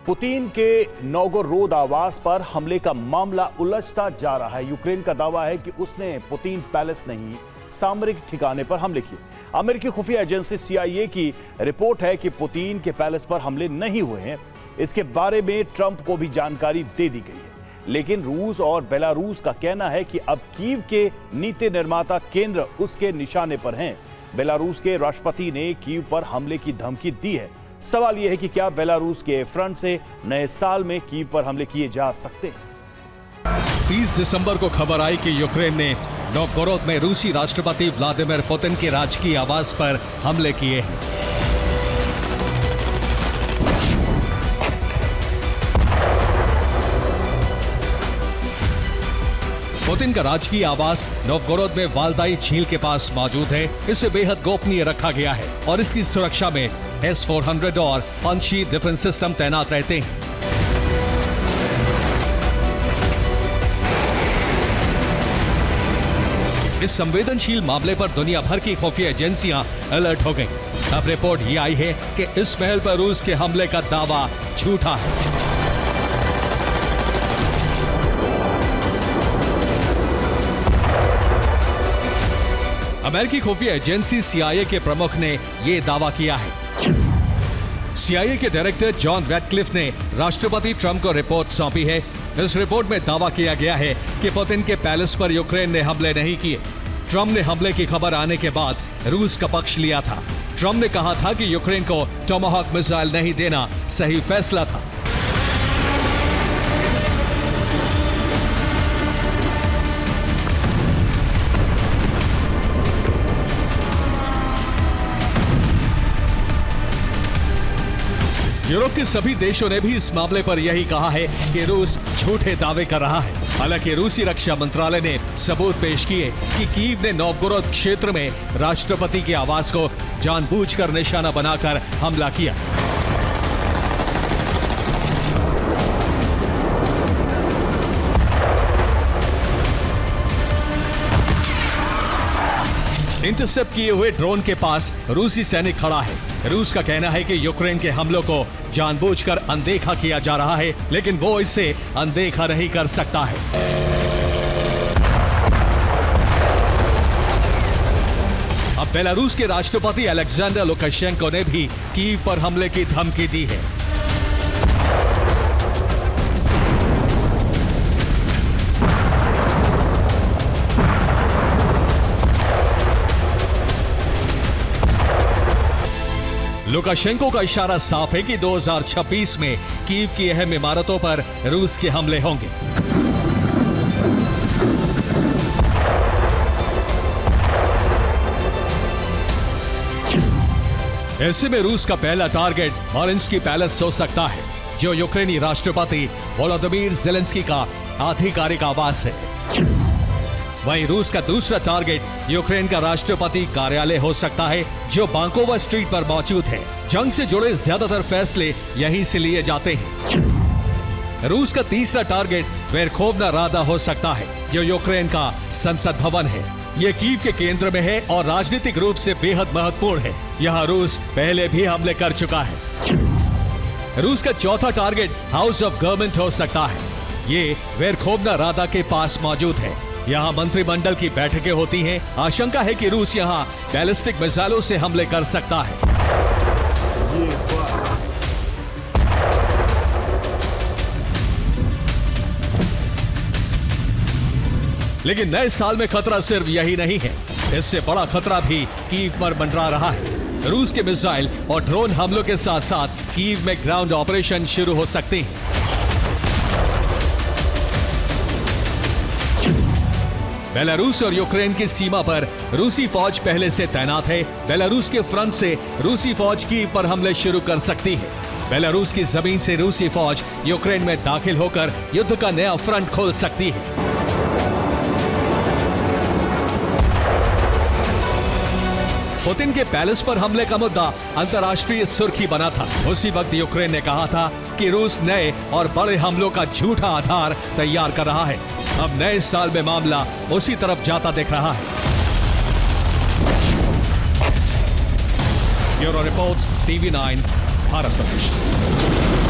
Putin के नोगोरोद आवास पर हमले का मामला उलझता जा रहा है। यूक्रेन का दावा है कि उसने पुतिन पैलेस नहीं, सामरिक ठिकाने पर हमले किए। अमेरिकी खुफिया एजेंसी CIA की रिपोर्ट है कि पुतिन के पैलेस पर हमले नहीं हुए हैं। इसके बारे में ट्रंप को भी जानकारी दे दी गई है, लेकिन रूस और बेलारूस का कहना है कि अब कीव के नीति निर्माता केंद्र उसके निशाने पर हैं। बेलारूस के राष्ट्रपति ने कीव पर हमले की धमकी दी है। सवाल यह है कि क्या बेलारूस के फ्रंट से नए साल में कीव पर हमले किए जा सकते हैं। 30 दिसंबर को खबर आई कि यूक्रेन ने नोवगोरोद में रूसी राष्ट्रपति व्लादिमीर पुतिन के राजकीय आवास पर हमले किए हैं। पुतिन का राजकीय आवास नोवगोरोद में वाल्दाई झील के पास मौजूद है। इसे बेहद गोपनीय रखा गया है और इसकी सुरक्षा में S-400 और पंछी डिफेंस सिस्टम तैनात रहते हैं। इस संवेदनशील मामले पर दुनिया भर की खुफिया एजेंसियां अलर्ट हो गईं। अब रिपोर्ट ये आई है कि इस महल पर रूस के हमले का दावा झूठा है। अमेरिकी खुफिया एजेंसी CIA के प्रमुख ने यह दावा किया है। CIA के डायरेक्टर जॉन रैडक्लिफ ने राष्ट्रपति ट्रंप को रिपोर्ट सौंपी है। इस रिपोर्ट में दावा किया गया है कि पुतिन के पैलेस पर यूक्रेन ने हमले नहीं किए। ट्रंप ने हमले की खबर आने के बाद रूस का पक्ष लिया था। ट्रंप ने कहा था कि यूक्रेन को टोमाहॉक मिसाइल नहीं देना सही फैसला था। यूरोप के सभी देशों ने भी इस मामले पर यही कहा है कि रूस झूठे दावे कर रहा है। हालांकि रूसी रक्षा मंत्रालय ने सबूत पेश किए कि कीव ने नोवगोरोद क्षेत्र में राष्ट्रपति के आवास को जानबूझकर निशाना बनाकर हमला किया। इंटरसेप्ट किए हुए ड्रोन के पास रूसी सैनिक खड़ा है। रूस का कहना है कि यूक्रेन के हमलों को जानबूझकर अनदेखा किया जा रहा है, लेकिन वो इसे अनदेखा नहीं कर सकता है। अब बेलारूस के राष्ट्रपति अलेक्जेंडर लुकाशेंको ने भी कीव पर हमले की धमकी दी है। लुकाशेंको का इशारा साफ है कि 2026 में कीव की अहम इमारतों पर रूस के हमले होंगे। ऐसे में रूस का पहला टारगेट मारिंस्की पैलेस हो सकता है, जो यूक्रेनी राष्ट्रपति वोलोदिमीर ज़ेलेंस्की का आधिकारिक आवास है। वहीं रूस का दूसरा टारगेट यूक्रेन का राष्ट्रपति कार्यालय हो सकता है, जो बांकोवा स्ट्रीट पर मौजूद है। जंग से जुड़े ज्यादातर फैसले यहीं से लिए जाते हैं। रूस का तीसरा टारगेट वेरखोवना रादा हो सकता है, जो यूक्रेन का संसद भवन है। यह कीव के केंद्र में है और राजनीतिक रूप से बेहद महत्वपूर्ण है। यहाँ रूस पहले भी हमले कर चुका है। रूस का चौथा टारगेट हाउस ऑफ गवर्नमेंट हो सकता है। ये वेरखोवना रादा के पास मौजूद है। यहाँ मंत्रिमंडल की बैठकें होती हैं। आशंका है कि रूस यहाँ बैलिस्टिक मिसाइलों से हमले कर सकता है। लेकिन नए साल में खतरा सिर्फ यही नहीं है। इससे बड़ा खतरा भी कीव पर मंडरा रहा है। रूस के मिसाइल और ड्रोन हमलों के साथ साथ कीव में ग्राउंड ऑपरेशन शुरू हो सकते हैं। बेलारूस और यूक्रेन की सीमा पर रूसी फौज पहले से तैनात है। बेलारूस के फ्रंट से रूसी फौज कीव पर हमले शुरू कर सकती है। बेलारूस की जमीन से रूसी फौज यूक्रेन में दाखिल होकर युद्ध का नया फ्रंट खोल सकती है। पुतिन के पैलेस पर हमले का मुद्दा अंतर्राष्ट्रीय सुर्खी बना था। उसी वक्त यूक्रेन ने कहा था कि रूस नए और बड़े हमलों का झूठा आधार तैयार कर रहा है। अब नए साल में मामला उसी तरफ जाता दिख रहा है। ब्यूरो रिपोर्ट, TV9, भारत प्रदेश।